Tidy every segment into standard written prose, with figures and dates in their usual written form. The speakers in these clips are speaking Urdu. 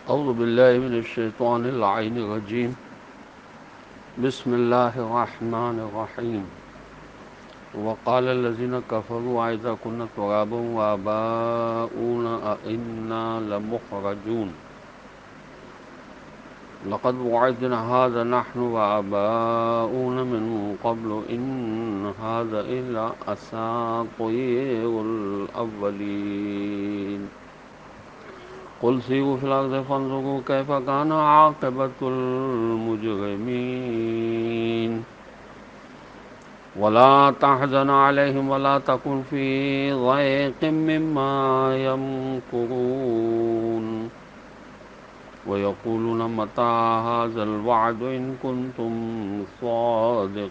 أعوذ بالله من الشيطان اللعين الرجيم. بسم الله الرحمن الرحيم. وقال الذين كفروا أئذا كنا ترابا وآباؤنا أئنا لمخرجون لقد وعدنا هذا نحن وآباؤنا من قبل إن هذا إلا أساطير الأولين. قل سيروا في الأرض فانظروا كيف كان عاقبة المجرمين. ولا تحزن عليهم ولا تكن في ضيق مما يمكرون ويقولون متى هذا الوعد إن كنتم صادقين.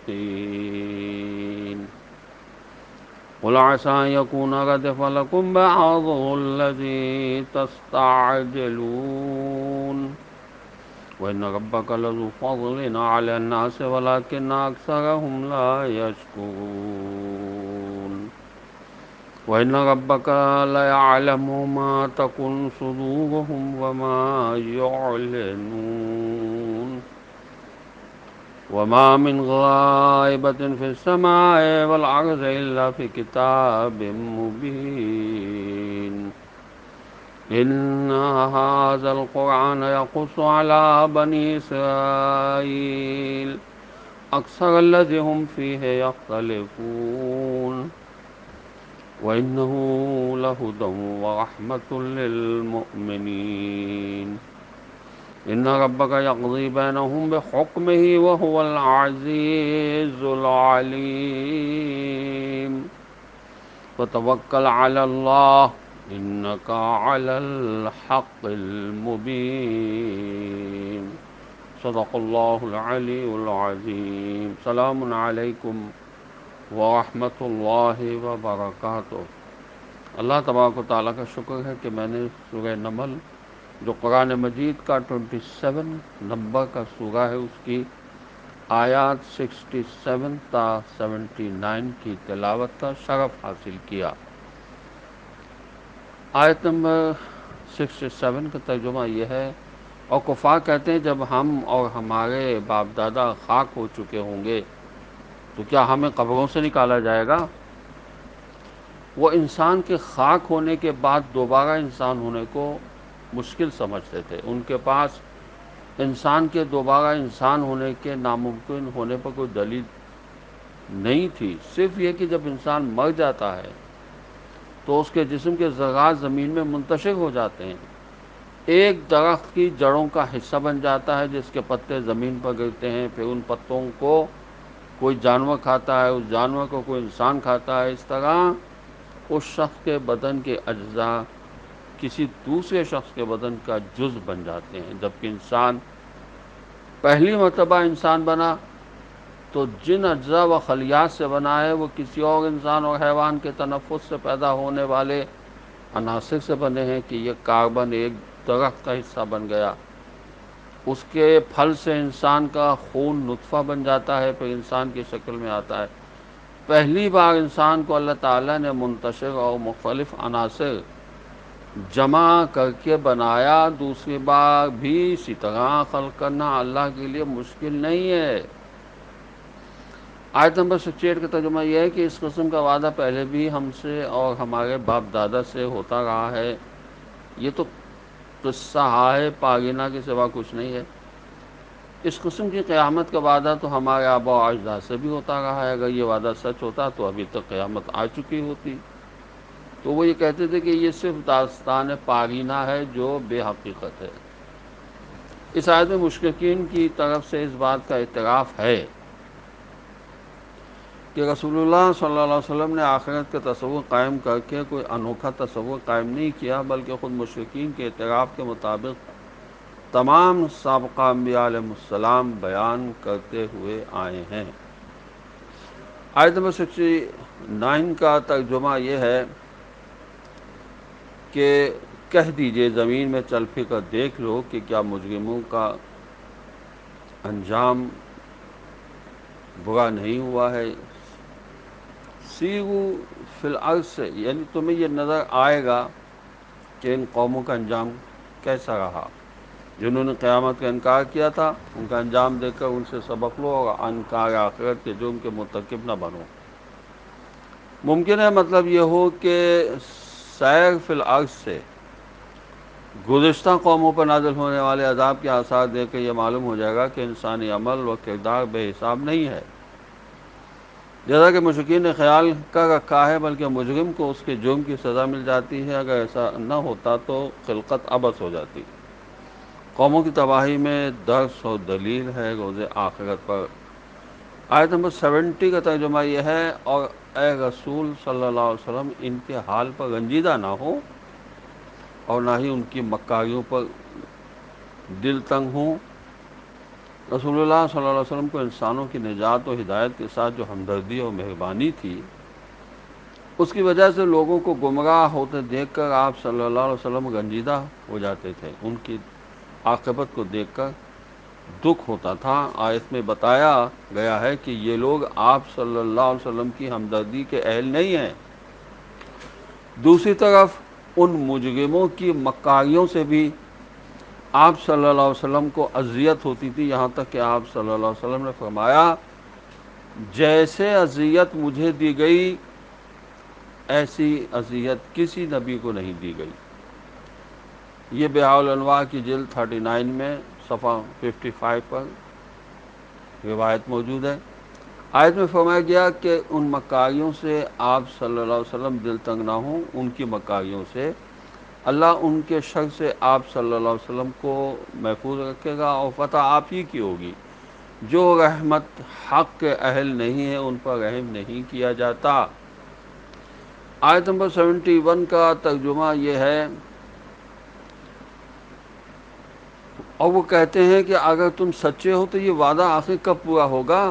قل عسى أن يكون ردف لكم بعض الذي تستعجلون وإن ربك لذو فضل على الناس ولكن أكثرهم لا يشكرون. وإن ربك ليعلم ما تكن صدورهم وما يعلنون. وما من غائبة في السماء والأرض إلا في كتاب مبين. إن هذا القرآن يقص على بني إسرائيل أكثر الذي هم فيه يختلفون وإنه لهدى ورحمة للمؤمنين. إن ربك يقضي بينهم بحكمه وهو العزيز العليم. فتوكل على الله إنك على الحق المبين. صدق الله العلي العظيم. سلام علیکم ورحمۃ اللہ وبرکاتہ. اللہ تبارک و تعالیٰ کا شکر ہے کہ میں نے سورہ نمل جو قرآن مجید کا 27 نمبر کا سورہ ہے اس کی آیات 67 تا 79 کی تلاوت کا شرف حاصل کیا. آیت نمبر 67 کا ترجمہ یہ ہے، اور کفار کہتے ہیں جب ہم اور ہمارے باپ دادا خاک ہو چکے ہوں گے تو کیا ہمیں قبروں سے نکالا جائے گا؟ وہ انسان کے خاک ہونے کے بعد دوبارہ انسان ہونے کو مشکل سمجھتے تھے. ان کے پاس انسان کے دوبارہ انسان ہونے کے ناممکن ہونے پر کوئی دلیل نہیں تھی. صرف یہ کہ جب انسان مر جاتا ہے تو اس کے جسم کے ذرات زمین میں منتشر ہو جاتے ہیں، ایک درخت کی جڑوں کا حصہ بن جاتا ہے جس کے پتے زمین پر گرتے ہیں، پھر ان پتوں کو کوئی جانور کھاتا ہے، اس جانور کو کوئی انسان کھاتا ہے. اس طرح اس شخص کے بدن کے اجزاء کسی دوسرے شخص کے بدن کا جز بن جاتے ہیں. جبکہ انسان پہلی مرتبہ انسان بنا تو جن اجزاء و خلیات سے بنا ہے وہ کسی اور انسان اور حیوان کے تنفس سے پیدا ہونے والے عناصر سے بنے ہیں کہ یہ کاربن ایک درخت کا حصہ بن گیا، اس کے پھل سے انسان کا خون نطفہ بن جاتا ہے، پھر انسان کی شکل میں آتا ہے. پہلی بار انسان کو اللہ تعالیٰ نے منتشر اور مختلف عناصر جمع کر کے بنایا. دوسری بار بھی اسی طرح خلق کرنا اللہ کے لیے مشکل نہیں ہے. آیت نمبر 68 کا ترجمہ یہ ہے کہ اس قسم کا وعدہ پہلے بھی ہم سے اور ہمارے باپ دادا سے ہوتا رہا ہے. یہ تو قصہ ہے پاگینہ کے سوا کچھ نہیں ہے. اس قسم کی قیامت کا وعدہ تو ہمارے آباء و اجداد سے بھی ہوتا رہا ہے. اگر یہ وعدہ سچ ہوتا تو ابھی تک قیامت آ چکی ہوتی. تو وہ یہ کہتے تھے کہ یہ صرف داستان پاگینہ ہے جو بے حقیقت ہے. اس آیت میں مشرکین کی طرف سے اس بات کا اعتراف ہے کہ رسول اللہ صلی اللہ علیہ وسلم نے آخرت کا تصور قائم کر کے کوئی انوکھا تصور قائم نہیں کیا، بلکہ خود مشرکین کے اعتراف کے مطابق تمام سابقہ انبیاء علیہ السلام بیان کرتے ہوئے آئے ہیں. آیت نمبر 69 کا ترجمہ یہ ہے کہ کہہ دیجئے زمین میں چل پھر کر دیکھ لو کہ کیا مجرموں کا انجام برا نہیں ہوا ہے. سیرو فی الارض سے یعنی تمہیں یہ نظر آئے گا کہ ان قوموں کا انجام کیسا رہا. جنہوں نے قیامت کا انکار کیا تھا ان کا انجام دیکھ کر ان سے سبق لو اور انکار آخرت کے جرم کے مرتکب نہ بنو۔ ممکن ہے مطلب یہ ہو کہ سیر فی الارض سے گزشتہ قوموں پر نازل ہونے والے عذاب کے آثار دیکھ کے یہ معلوم ہو جائے گا کہ انسانی عمل و کردار بے حساب نہیں ہے، جیسا کہ مشرکین نے خیال کر رکھا ہے، بلکہ مجرم کو اس کے جرم کی سزا مل جاتی ہے۔ اگر ایسا نہ ہوتا تو خلقت عبث ہو جاتی۔ قوموں کی تباہی میں درس و دلیل ہے روز آخرت پر۔ آیت نمبر 70 کا ترجمہ یہ ہے، اور اے رسول صلی اللہ علیہ وسلم ان کے حال پر رنجیدہ نہ ہو اور نہ ہی ان کی مکاریوں پر دل تنگ ہوں۔ رسول اللہ صلی اللہ علیہ وسلم کو انسانوں کی نجات و ہدایت کے ساتھ جو ہمدردی اور مہربانی تھی، اس کی وجہ سے لوگوں کو گمراہ ہوتے دیکھ کر آپ صلی اللہ علیہ وسلم رنجیدہ ہو جاتے تھے، ان کی عاقبت کو دیکھ کر دکھ ہوتا تھا۔ آیت میں بتایا گیا ہے کہ یہ لوگ آپ صلی اللہ علیہ وسلم کی ہمدردی کے اہل نہیں ہیں۔ دوسری طرف ان مجرموں کی مکاریوں سے بھی آپ صلی اللہ علیہ وسلم کو اذیت ہوتی تھی، یہاں تک کہ آپ صلی اللہ علیہ وسلم نے فرمایا جیسے اذیت مجھے دی گئی ایسی اذیت کسی نبی کو نہیں دی گئی۔ یہ بہاء الانوار کی جلد 39 میں صفحہ 55 پر روایت موجود ہے۔ آیت میں فرمایا گیا کہ ان مکاریوں سے آپ صلی اللہ علیہ وسلم دل تنگ نہ ہوں، ان کی مکاریوں سے اللہ ان کے شر سے آپ صلی اللہ علیہ وسلم کو محفوظ رکھے گا، اور فتح آپ ہی کی ہوگی۔ جو رحمت حق کے اہل نہیں ہیں ان پر رحم نہیں کیا جاتا۔ آیت نمبر 71 کا ترجمہ یہ ہے، اور وہ کہتے ہیں کہ اگر تم سچے ہو تو یہ وعدہ آخر کب پورا ہوگا؟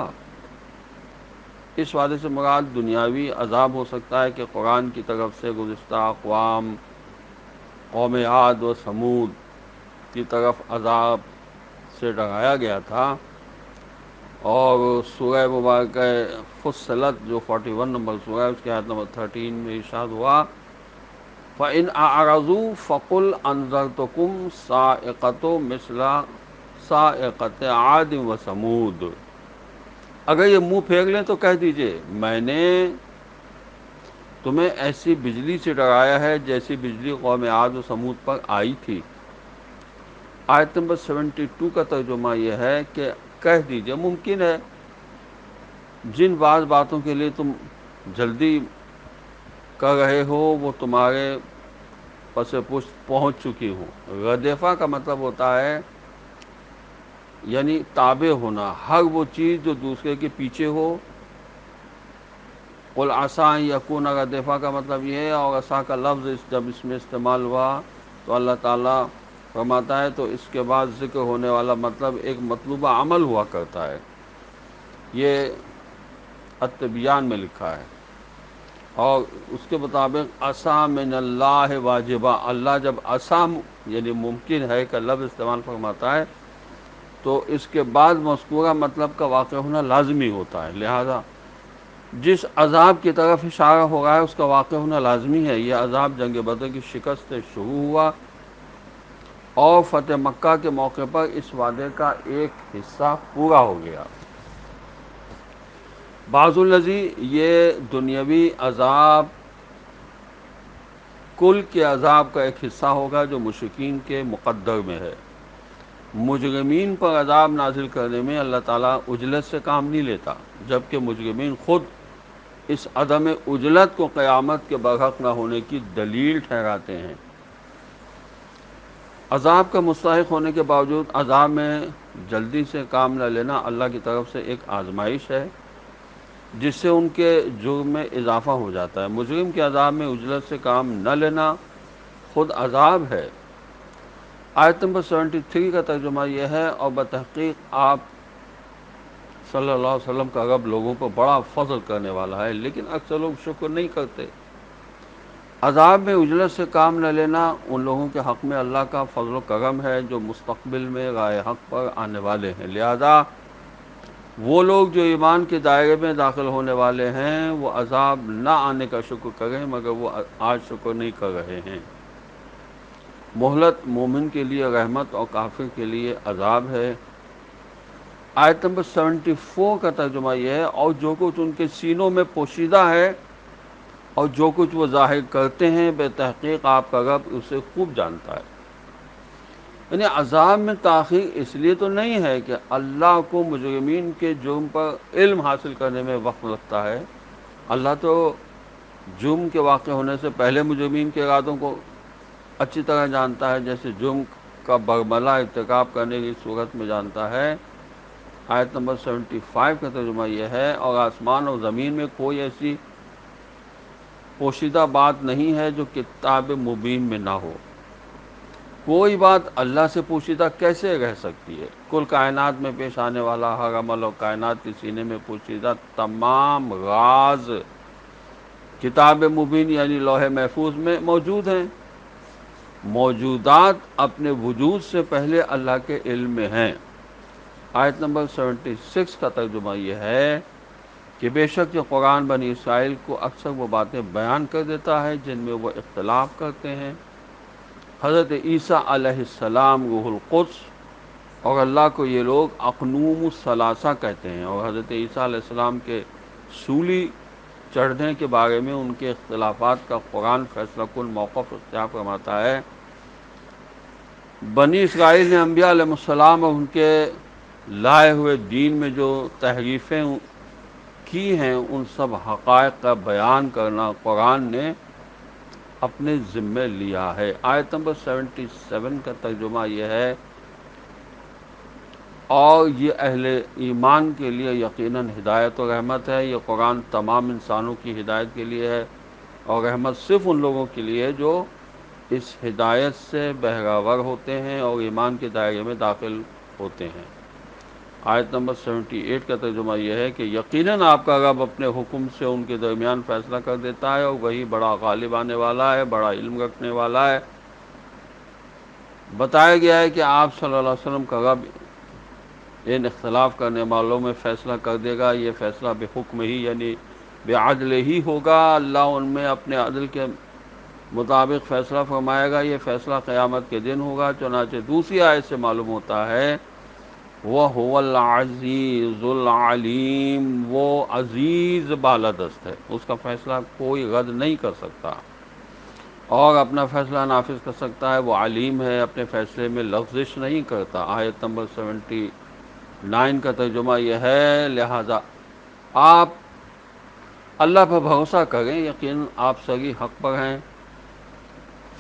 اس وعدے سے مراد دنیاوی عذاب ہو سکتا ہے کہ قرآن کی طرف سے گزشتہ اقوام قوم عاد و ثمود کی طرف عذاب سے ڈرایا گیا تھا، اور سورہ مبارکہ فصلت جو 41 نمبر سورہ ہے اس کی آیت نمبر 13 میں ارشاد ہوا فَإِنْ أَعْرَضُوا فَقُلْ أَنذَرْتُكُمْ صَاعِقَةٌ مِثْلَ صَاعِقَةِ عَادٍ وَثَمُودَ۔ اگر یہ منہ پھیر لیں تو کہہ دیجئے میں نے تمہیں ایسی بجلی سے ڈرایا ہے جیسی بجلی قوم عاد و ثمود پر آئی تھی۔ آیت نمبر 72 کا ترجمہ یہ ہے کہ کہہ دیجئے ممکن ہے جن بعض باتوں کے لیے تم جلدی کر رہے ہو وہ تمہارے پس پشت پہنچ چکی ہوں۔ ردیفہ کا مطلب ہوتا ہے یعنی تابع ہونا، ہر وہ چیز جو دوسرے کے پیچھے ہو۔ قل عسیٰ ان یکون ردیفہ کا مطلب یہ ہے، اور عسیٰ کا لفظ جب اس میں استعمال ہوا تو اللہ تعالیٰ فرماتا ہے تو اس کے بعد ذکر ہونے والا مطلب ایک مطلوبہ عمل ہوا کرتا ہے۔ یہ التبیان میں لکھا ہے، اور اس کے مطابق عسیٰ من اللہ واجبہ، اللہ جب عسیٰ یعنی ممکن ہے کا لفظ استعمال فرماتا ہے تو اس کے بعد مذکورہ مطلب کا واقع ہونا لازمی ہوتا ہے، لہذا جس عذاب کی طرف اشارہ ہو رہا ہے اس کا واقع ہونا لازمی ہے۔ یہ عذاب جنگ بدر کی شکست سے شروع ہوا اور فتح مکہ کے موقع پر اس وعدے کا ایک حصہ پورا ہو گیا۔ بعض الذی، یہ دنیاوی عذاب کل کے عذاب کا ایک حصہ ہوگا جو مشرکین کے مقدر میں ہے۔ مجرمین پر عذاب نازل کرنے میں اللہ تعالیٰ عجلت سے کام نہیں لیتا، جبکہ مجرمین خود اس عدم عجلت کو قیامت کے برحق نہ ہونے کی دلیل ٹھہراتے ہیں۔ عذاب کا مستحق ہونے کے باوجود عذاب میں جلدی سے کام نہ لینا اللہ کی طرف سے ایک آزمائش ہے جس سے ان کے جرم میں اضافہ ہو جاتا ہے۔ مجرم کے عذاب میں عجلت سے کام نہ لینا خود عذاب ہے۔ آیت نمبر 73 کا ترجمہ یہ ہے، اور بتحقیق آپ صلی اللہ علیہ وسلم کا رب لوگوں پر بڑا فضل کرنے والا ہے، لیکن اکثر لوگ شکر نہیں کرتے۔ عذاب میں عجلت سے کام نہ لینا ان لوگوں کے حق میں اللہ کا فضل و کرم ہے جو مستقبل میں رائے حق پر آنے والے ہیں، لہذا وہ لوگ جو ایمان کے دائرے میں داخل ہونے والے ہیں وہ عذاب نہ آنے کا شکر کریں، مگر وہ آج شکر نہیں کر رہے ہیں۔ مہلت مومن کے لیے رحمت اور کافر کے لیے عذاب ہے۔ آیت نمبر 74 کا ترجمہ یہ ہے، اور جو کچھ ان کے سینوں میں پوشیدہ ہے اور جو کچھ وہ ظاہر کرتے ہیں، بے تحقیق آپ کا رب اسے خوب جانتا ہے۔ یعنی عذاب میں تاخیر اس لیے تو نہیں ہے کہ اللہ کو مجرمین کے جرم پر علم حاصل کرنے میں وقت لگتا ہے۔ اللہ تو جرم کے واقع ہونے سے پہلے مجرمین کے ارادوں کو اچھی طرح جانتا ہے، جیسے جرم کا برملا ارتکاب کرنے کی صورت میں جانتا ہے۔ آیت نمبر 75 کا ترجمہ یہ ہے، اور آسمان اور زمین میں کوئی ایسی پوشیدہ بات نہیں ہے جو کتاب مبین میں نہ ہو۔ کوئی بات اللہ سے پوشیدہ کیسے رہ سکتی ہے؟ کل کائنات میں پیش آنے والا ہر عمل اور کائنات کے سینے میں پوشیدہ تمام راز کتاب مبین یعنی لوح محفوظ میں موجود ہیں۔ موجودات اپنے وجود سے پہلے اللہ کے علم میں ہیں۔ آیت نمبر 76 کا ترجمہ یہ ہے کہ بے شک یہ قرآن بنی اسرائیل کو اکثر وہ باتیں بیان کر دیتا ہے جن میں وہ اختلاف کرتے ہیں۔ حضرت عیسیٰ علیہ السلام روح القدس، اور اللہ کو یہ لوگ اقنوم الثلاثہ کہتے ہیں، اور حضرت عیسیٰ علیہ السلام کے سولی چڑھنے کے بارے میں ان کے اختلافات کا قرآن فیصلہ کن موقف اختیار فرماتا ہے۔ بنی اسرائیل نے انبیاء علیہ السلام اور ان کے لائے ہوئے دین میں جو تحریفیں کی ہیں، ان سب حقائق کا بیان کرنا قرآن نے اپنے ذمے لیا ہے۔ آیت نمبر 77 کا ترجمہ یہ ہے، اور یہ اہل ایمان کے لیے یقیناً ہدایت و رحمت ہے۔ یہ قرآن تمام انسانوں کی ہدایت کے لیے ہے، اور رحمت صرف ان لوگوں کے لیے جو اس ہدایت سے بہراور ہوتے ہیں اور ایمان کے دائرے میں داخل ہوتے ہیں۔ آیت نمبر 78 کا ترجمہ یہ ہے کہ یقیناً آپ کا رب اپنے حکم سے ان کے درمیان فیصلہ کر دیتا ہے، اور وہی بڑا غالب آنے والا ہے، بڑا علم رکھنے والا ہے۔ بتایا گیا ہے کہ آپ صلی اللہ علیہ وسلم کا رب ان اختلاف کرنے والوں میں فیصلہ کر دے گا۔ یہ فیصلہ بے حکم ہی یعنی بے عدل ہی ہوگا۔ اللہ ان میں اپنے عدل کے مطابق فیصلہ فرمائے گا۔ یہ فیصلہ قیامت کے دن ہوگا۔ چنانچہ دوسری آیت سے معلوم ہوتا ہے، وَهُوَ الْعَزِيزُ الْعَلِيمُ، وہ عزیز بالادست ہے، اس کا فیصلہ کوئی رد نہیں کر سکتا اور اپنا فیصلہ نافذ کر سکتا ہے۔ وہ علیم ہے، اپنے فیصلے میں لغزش نہیں کرتا۔ آیت نمبر 79 کا ترجمہ یہ ہے، لہذا آپ اللہ پر بھروسہ کریں، یقین آپ صحیح حق پر ہیں۔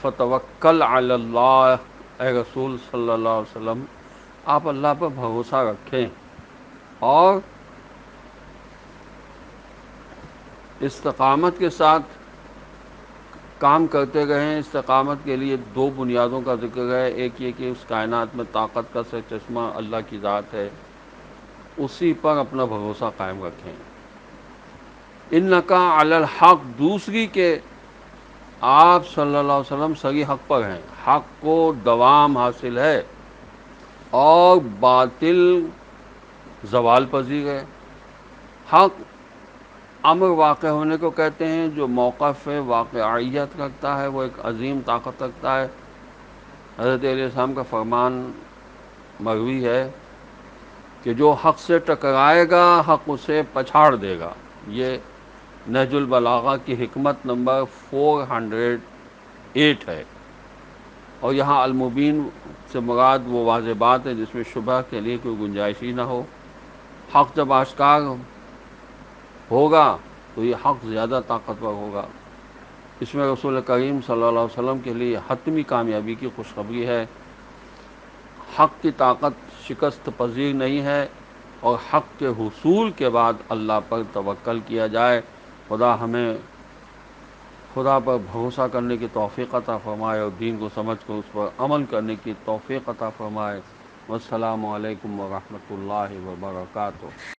فتوکل علی اللہ، اے رسول صلی اللہ علیہ وسلم آپ اللہ پر بھروسہ رکھیں اور استقامت کے ساتھ کام کرتے رہیں۔ استقامت کے لیے دو بنیادوں کا ذکر ہے، ایک یہ کہ اس کائنات میں طاقت کا سرچشمہ اللہ کی ذات ہے، اسی پر اپنا بھروسہ قائم رکھیں۔ انکا علی الحق، دوسری کہ آپ صلی اللہ علیہ وسلم صحیح حق پر ہیں، حق کو دوام حاصل ہے اور باطل زوال پذیر ہے۔ حق امر واقع ہونے کو کہتے ہیں، جو موقف واقعیت رکھتا ہے، وہ ایک عظیم طاقت رکھتا ہے۔ حضرت علیہ السلام کا فرمان مروی ہے کہ جو حق سے ٹکرائے گا حق اسے پچھاڑ دے گا۔ یہ نہج البلاغہ کی حکمت نمبر 408 ہے، اور یہاں المبین سے مراد وہ واضح بات ہے جس میں شبہ کے لیے کوئی گنجائش ہی نہ ہو۔ حق جب آشکار ہوگا تو یہ حق زیادہ طاقتور ہوگا۔ اس میں رسول کریم صلی اللہ علیہ وسلم کے لیے حتمی کامیابی کی خوشخبری ہے۔ حق کی طاقت شکست پذیر نہیں ہے، اور حق کے حصول کے بعد اللہ پر توکل کیا جائے۔ خدا پر بھروسہ کرنے کی توفیق عطا فرمائے اور دین کو سمجھ کر اس پر عمل کرنے کی توفیق عطا فرمائے۔ والسلام علیکم ورحمۃ اللہ وبرکاتہ۔